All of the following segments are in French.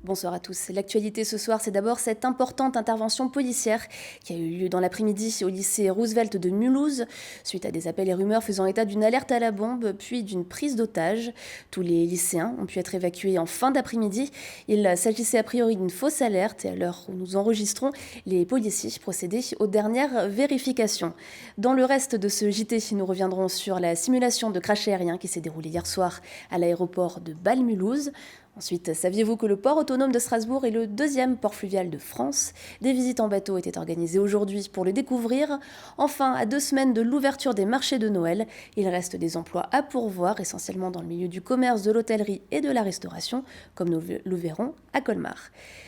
Bonsoir à tous. L'actualité ce soir, c'est d'abord cette importante intervention policière qui a eu lieu dans l'après-midi au lycée Roosevelt de Mulhouse, suite à des appels et rumeurs faisant état d'une alerte à la bombe, puis d'une prise d'otage. Tous les lycéens ont pu être évacués en fin d'après-midi. Il s'agissait a priori d'une fausse alerte et à l'heure où nous enregistrons, les policiers procédaient aux dernières vérifications. Dans le reste de ce JT, nous reviendrons sur la simulation de crash aérien qui s'est déroulée hier soir à l'aéroport de Bâle-Mulhouse. Ensuite, saviez-vous que le port autonome de Strasbourg est le deuxième port fluvial de France ? Des visites en bateau étaient organisées aujourd'hui pour le découvrir. Enfin, à 2 semaines de l'ouverture des marchés de Noël, il reste des emplois à pourvoir, essentiellement dans le milieu du commerce, de l'hôtellerie et de la restauration, comme nous le verrons à Colmar.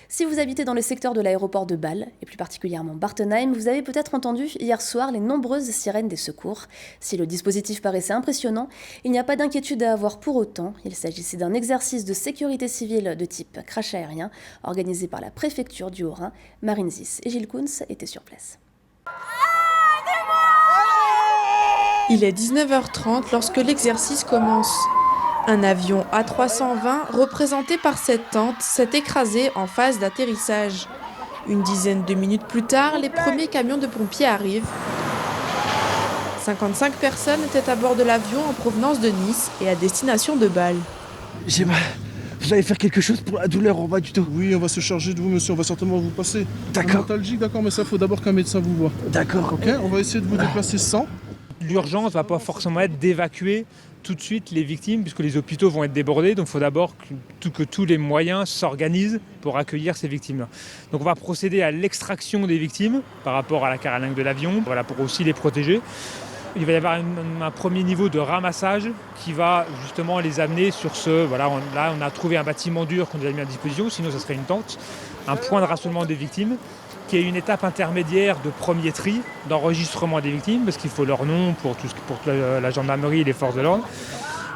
Si vous habitez dans le secteur de l'aéroport de Bâle, et plus particulièrement Bartenheim, vous avez peut-être entendu hier soir les nombreuses sirènes des secours. Si le dispositif paraissait impressionnant, il n'y a pas d'inquiétude à avoir pour autant. Il s'agissait d'un exercice de sécurité civile de type crash aérien, organisé par la préfecture du Haut-Rhin. Marine Zis et Gilles Kunz étaient sur place. Il est 19h30 lorsque l'exercice commence. Un avion A320 représenté par cette tente s'est écrasé en phase d'atterrissage. Une dizaine de minutes plus tard, les premiers camions de pompiers arrivent. 55 personnes étaient à bord de l'avion en provenance de Nice et à destination de Bâle. J'ai mal. Vous allez faire quelque chose pour la douleur en bas du dos? Oui, on va se charger de vous, monsieur. On va certainement vous passer. D'accord. Nostalgique, d'accord, mais ça, il faut d'abord qu'un médecin vous voie. D'accord. Ok, on va essayer de vous déplacer sans. L'urgence ne va pas forcément être d'évacuer tout de suite les victimes, puisque les hôpitaux vont être débordés. Donc il faut d'abord que tous les moyens s'organisent pour accueillir ces victimes-là. Donc on va procéder à l'extraction des victimes par rapport à la carlingue de l'avion, voilà, pour aussi les protéger. Il va y avoir un premier niveau de ramassage qui va justement les amener sur ce... Voilà, là, on a trouvé un bâtiment dur qu'on nous a mis à disposition, sinon ça serait une tente, un point de rassemblement des victimes, qui est une étape intermédiaire de premier tri, d'enregistrement des victimes, parce qu'il faut leur nom pour la gendarmerie et les forces de l'ordre.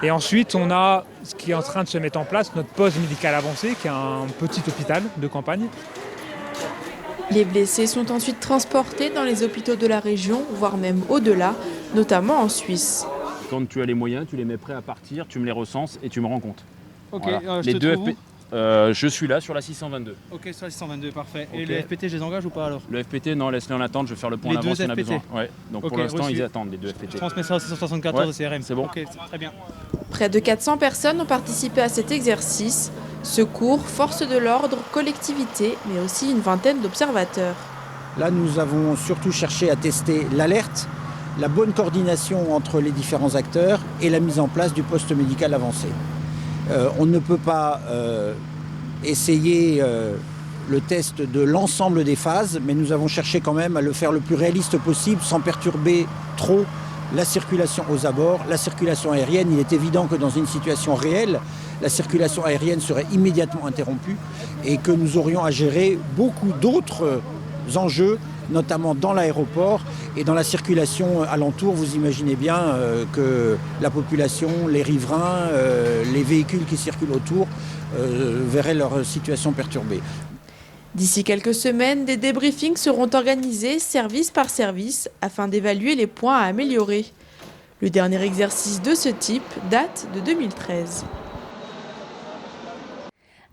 Et ensuite, on a ce qui est en train de se mettre en place, notre poste médical avancé, qui est un petit hôpital de campagne. Les blessés sont ensuite transportés dans les hôpitaux de la région, voire même au-delà, notamment en Suisse. Quand tu as les moyens, tu les mets prêts à partir, tu me les recenses et tu me rends compte. Ok, Voilà. je Les te deux trouve où je suis là sur la 622. Ok, sur la 622, parfait. Ok. Et les FPT, je les engage ou pas alors? Le FPT, non, laisse-les en attente, je vais faire le point Les en avance deux si on a FPT. besoin. Ouais. Donc Ok, pour l'instant, reçu. ils attendent, les deux FPT. Je transmets ça au 674 Ouais, au CRM. c'est bon. Ok, c'est très bien. Près de 400 personnes ont participé à cet exercice. Secours, forces de l'ordre, collectivités, mais aussi une vingtaine d'observateurs. Là, nous avons surtout cherché à tester l'alerte, la bonne coordination entre les différents acteurs et la mise en place du poste médical avancé. On ne peut pas essayer le test de l'ensemble des phases, mais nous avons cherché quand même à le faire le plus réaliste possible sans perturber trop la circulation aux abords, la circulation aérienne. Il est évident que dans une situation réelle, la circulation aérienne serait immédiatement interrompue et que nous aurions à gérer beaucoup d'autres enjeux, notamment dans l'aéroport et dans la circulation alentour. Vous imaginez bien que la population, les riverains, les véhicules qui circulent autour verraient leur situation perturbée. D'ici quelques semaines, des débriefings seront organisés service par service afin d'évaluer les points à améliorer. Le dernier exercice de ce type date de 2013.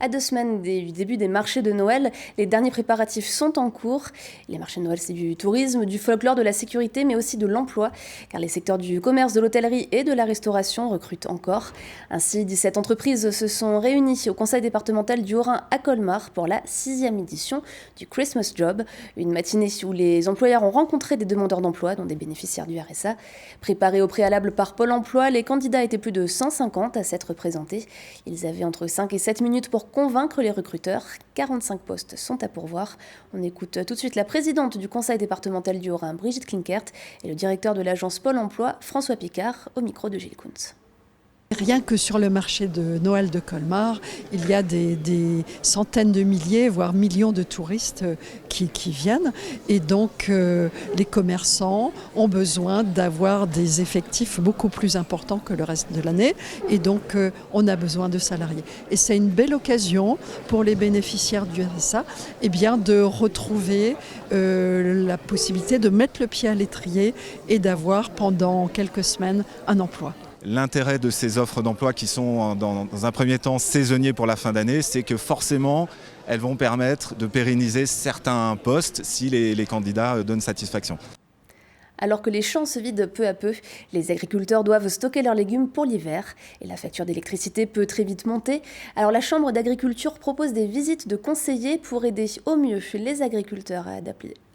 À 2 semaines du début des marchés de Noël, les derniers préparatifs sont en cours. Les marchés de Noël, c'est du tourisme, du folklore, de la sécurité, mais aussi de l'emploi, car les secteurs du commerce, de l'hôtellerie et de la restauration recrutent encore. Ainsi, 17 entreprises se sont réunies au conseil départemental du Haut-Rhin à Colmar pour la 6e édition du Christmas Job, une matinée où les employeurs ont rencontré des demandeurs d'emploi, dont des bénéficiaires du RSA. Préparés au préalable par Pôle emploi, les candidats étaient plus de 150 à s'être présentés. Ils avaient entre 5 et 7 minutes pour convaincre les recruteurs. 45 postes sont à pourvoir. On écoute tout de suite la présidente du conseil départemental du Haut-Rhin, Brigitte Klinkert, et le directeur de l'agence Pôle emploi, François Picard, au micro de Gilles Kunz. Rien que sur le marché de Noël de Colmar, il y a des centaines de milliers, voire millions de touristes qui viennent. Et donc, les commerçants ont besoin d'avoir des effectifs beaucoup plus importants que le reste de l'année. Et donc, on a besoin de salariés. Et c'est une belle occasion pour les bénéficiaires du RSA de retrouver la possibilité de mettre le pied à l'étrier et d'avoir pendant quelques semaines un emploi. L'intérêt de ces offres d'emploi qui sont dans un premier temps saisonniers pour la fin d'année, c'est que forcément elles vont permettre de pérenniser certains postes si les candidats donnent satisfaction. Alors que les champs se vident peu à peu, les agriculteurs doivent stocker leurs légumes pour l'hiver et la facture d'électricité peut très vite monter. Alors la Chambre d'agriculture propose des visites de conseillers pour aider au mieux les agriculteurs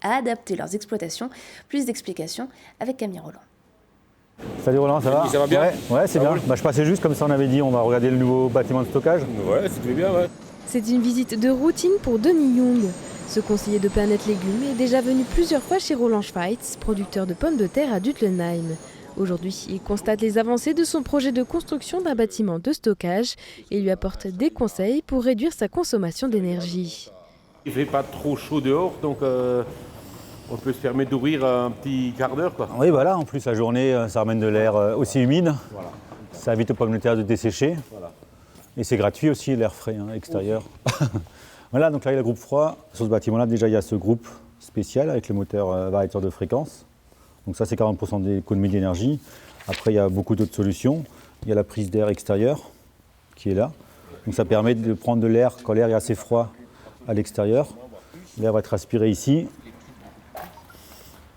à adapter leurs exploitations. Plus d'explications avec Camille Roland. Salut Roland, ça va? Ça va bien? Ouais, c'est bien. Je passais juste comme ça, on avait dit, on va regarder le nouveau bâtiment de stockage. Ouais, c'était bien, ouais. C'est une visite de routine pour Denis Young. Ce conseiller de Planète Légumes est déjà venu plusieurs fois chez Roland Schweitz, producteur de pommes de terre à Dutlenheim. Aujourd'hui, il constate les avancées de son projet de construction d'un bâtiment de stockage et lui apporte des conseils pour réduire sa consommation d'énergie. Il ne fait pas trop chaud dehors, donc on peut se permettre d'ouvrir un petit quart d'heure, quoi. Oui, voilà, en plus la journée, ça ramène de l'air aussi humide. Voilà. Ça évite aux pommes de terre de dessécher. Voilà. Et c'est gratuit aussi, l'air frais extérieur. Voilà, donc là il y a le groupe froid. Sur ce bâtiment-là, déjà il y a ce groupe spécial avec le moteur variateur de fréquence. Donc ça c'est 40% d'économie d'énergie. Après il y a beaucoup d'autres solutions. Il y a la prise d'air extérieur qui est là. Donc ça permet de prendre de l'air quand l'air est assez froid à l'extérieur. L'air va être aspiré ici.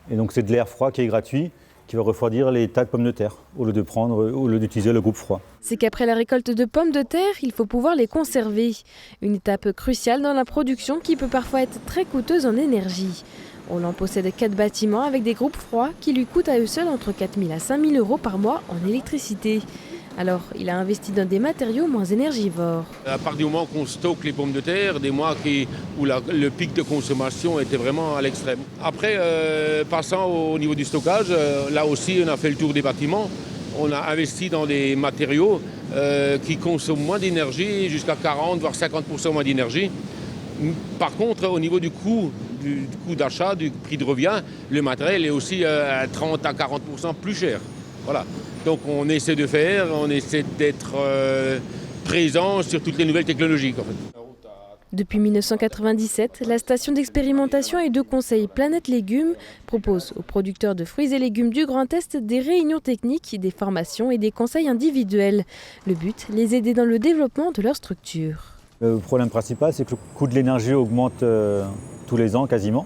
Et donc c'est de l'air froid qui est gratuit, qui va refroidir les tas de pommes de terre, au lieu d'utiliser le groupe froid. C'est qu'après la récolte de pommes de terre, il faut pouvoir les conserver. Une étape cruciale dans la production qui peut parfois être très coûteuse en énergie. Roland possède 4 bâtiments avec des groupes froids qui lui coûtent à eux seuls entre 4 000 à 5 000 euros par mois en électricité. Alors, il a investi dans des matériaux moins énergivores. À partir du moment qu'on stocke les pommes de terre, des mois où le pic de consommation était vraiment à l'extrême. Après, passant au niveau du stockage, là aussi on a fait le tour des bâtiments. On a investi dans des matériaux qui consomment moins d'énergie, jusqu'à 40 voire 50% moins d'énergie. Par contre, au niveau du coût d'achat, du prix de revient, le matériel est aussi à 30 à 40% plus cher. Voilà. Donc on essaie d'être présent sur toutes les nouvelles technologies. En fait. Depuis 1997, la station d'expérimentation et de conseil Planète Légumes propose aux producteurs de fruits et légumes du Grand Est des réunions techniques, des formations et des conseils individuels. Le but, les aider dans le développement de leur structure. Le problème principal, c'est que le coût de l'énergie augmente tous les ans quasiment.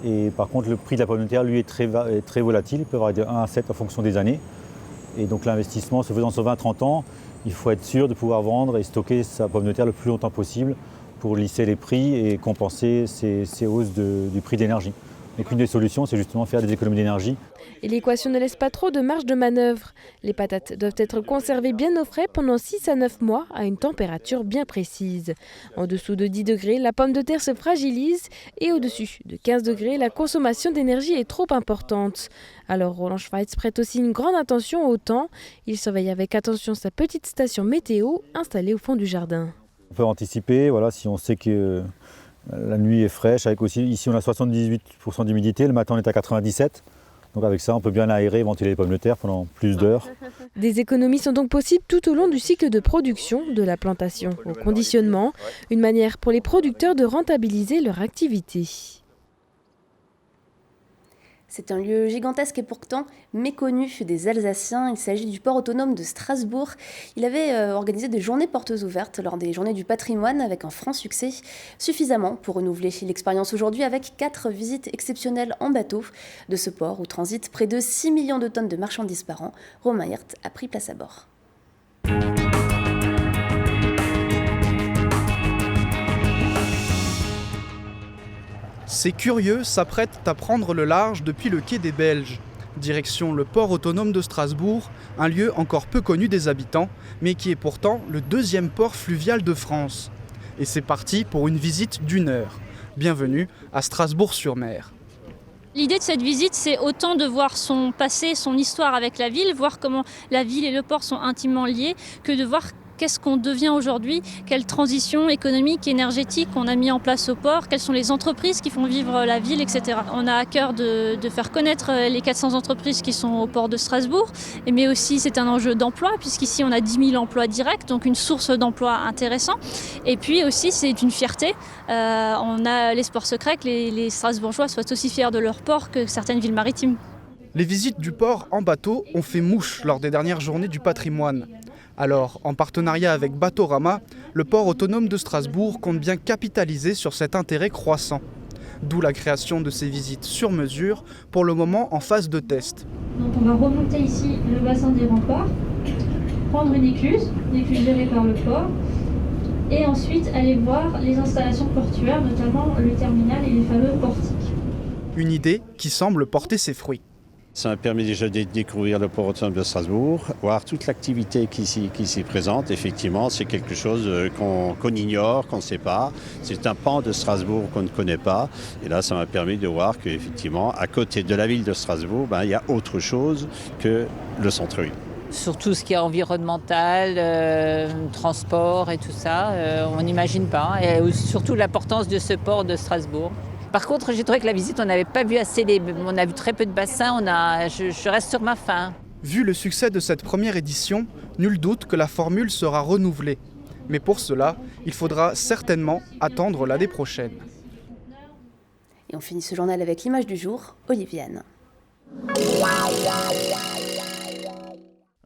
Et par contre, le prix de la pomme de terre, lui, est très volatile. Il peut varier de 1 à 7 en fonction des années. Et donc l'investissement se faisant sur 20-30 ans, il faut être sûr de pouvoir vendre et stocker sa pomme de terre le plus longtemps possible pour lisser les prix et compenser ces hausses du prix d'énergie. Donc une des solutions, c'est justement faire des économies d'énergie. Et l'équation ne laisse pas trop de marge de manœuvre. Les patates doivent être conservées bien au frais pendant 6 à 9 mois à une température bien précise. En dessous de 10 degrés, la pomme de terre se fragilise et au-dessus de 15 degrés, la consommation d'énergie est trop importante. Alors Roland Schweitz prête aussi une grande attention au temps. Il surveille avec attention sa petite station météo installée au fond du jardin. On peut anticiper, voilà, si on sait que la nuit est fraîche, avec aussi, ici on a 78% d'humidité, le matin on est à 97%. Donc avec ça, on peut bien aérer et ventiler les pommes de terre pendant plus d'heures. Des économies sont donc possibles tout au long du cycle de production, de la plantation au conditionnement, une manière pour les producteurs de rentabiliser leur activité. C'est un lieu gigantesque et pourtant méconnu des Alsaciens. Il s'agit du port autonome de Strasbourg. Il avait organisé des journées portes ouvertes lors des journées du patrimoine avec un franc succès, suffisamment pour renouveler l'expérience aujourd'hui avec 4 visites exceptionnelles en bateau de ce port où transitent près de 6 millions de tonnes de marchandises par an. Romain Hirt a pris place à bord. Ces curieux s'apprêtent à prendre le large depuis le quai des Belges. Direction le port autonome de Strasbourg, un lieu encore peu connu des habitants, mais qui est pourtant le 2e port fluvial de France. Et c'est parti pour une visite d'1 heure. Bienvenue à Strasbourg-sur-Mer. L'idée de cette visite, c'est autant de voir son passé, son histoire avec la ville, voir comment la ville et le port sont intimement liés, que de voir qu'est-ce qu'on devient aujourd'hui, quelle transition économique, énergétique on a mis en place au port, quelles sont les entreprises qui font vivre la ville, etc. On a à cœur de faire connaître les 400 entreprises qui sont au port de Strasbourg, mais aussi c'est un enjeu d'emploi, puisqu'ici on a 10 000 emplois directs, donc une source d'emploi intéressant. Et puis aussi c'est une fierté, on a l'espoir secret que les Strasbourgeois soient aussi fiers de leur port que certaines villes maritimes. Les visites du port en bateau ont fait mouche lors des dernières journées du patrimoine. Alors, en partenariat avec Batorama, le port autonome de Strasbourg compte bien capitaliser sur cet intérêt croissant. D'où la création de ces visites sur mesure, pour le moment en phase de test. Donc on va remonter ici le bassin des remparts, prendre une écluse gérée par le port, et ensuite aller voir les installations portuaires, notamment le terminal et les fameux portiques. Une idée qui semble porter ses fruits. Ça m'a permis déjà de découvrir le port autonome de Strasbourg, voir toute l'activité qui s'y présente. Effectivement, c'est quelque chose qu'on ignore, qu'on ne sait pas. C'est un pan de Strasbourg qu'on ne connaît pas. Et là, ça m'a permis de voir qu'effectivement, à côté de la ville de Strasbourg, il y a autre chose que le centre-ville. Sur tout ce qui est environnemental, transport et tout ça, on n'imagine pas. Et surtout l'importance de ce port de Strasbourg. Par contre, j'ai trouvé que la visite, on n'avait pas vu assez, on a vu très peu de bassins, je reste sur ma faim. Vu le succès de cette première édition, nul doute que la formule sera renouvelée. Mais pour cela, il faudra certainement attendre l'année prochaine. Et on finit ce journal avec l'image du jour, Oliviane.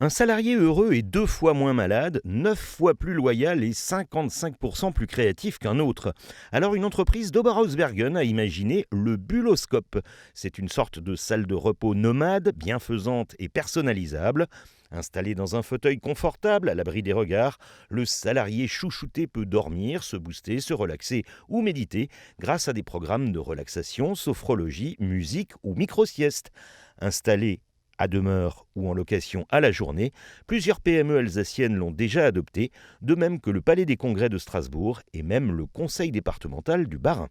Un salarié heureux est 2 fois moins malade, 9 fois plus loyal et 55% plus créatif qu'un autre. Alors une entreprise d'Oberhausbergen a imaginé le Buloscope. C'est une sorte de salle de repos nomade, bienfaisante et personnalisable. Installé dans un fauteuil confortable à l'abri des regards, le salarié chouchouté peut dormir, se booster, se relaxer ou méditer grâce à des programmes de relaxation, sophrologie, musique ou micro-sieste. Installé à demeure ou en location à la journée, plusieurs PME alsaciennes l'ont déjà adopté, de même que le Palais des Congrès de Strasbourg et même le Conseil départemental du Bas-Rhin.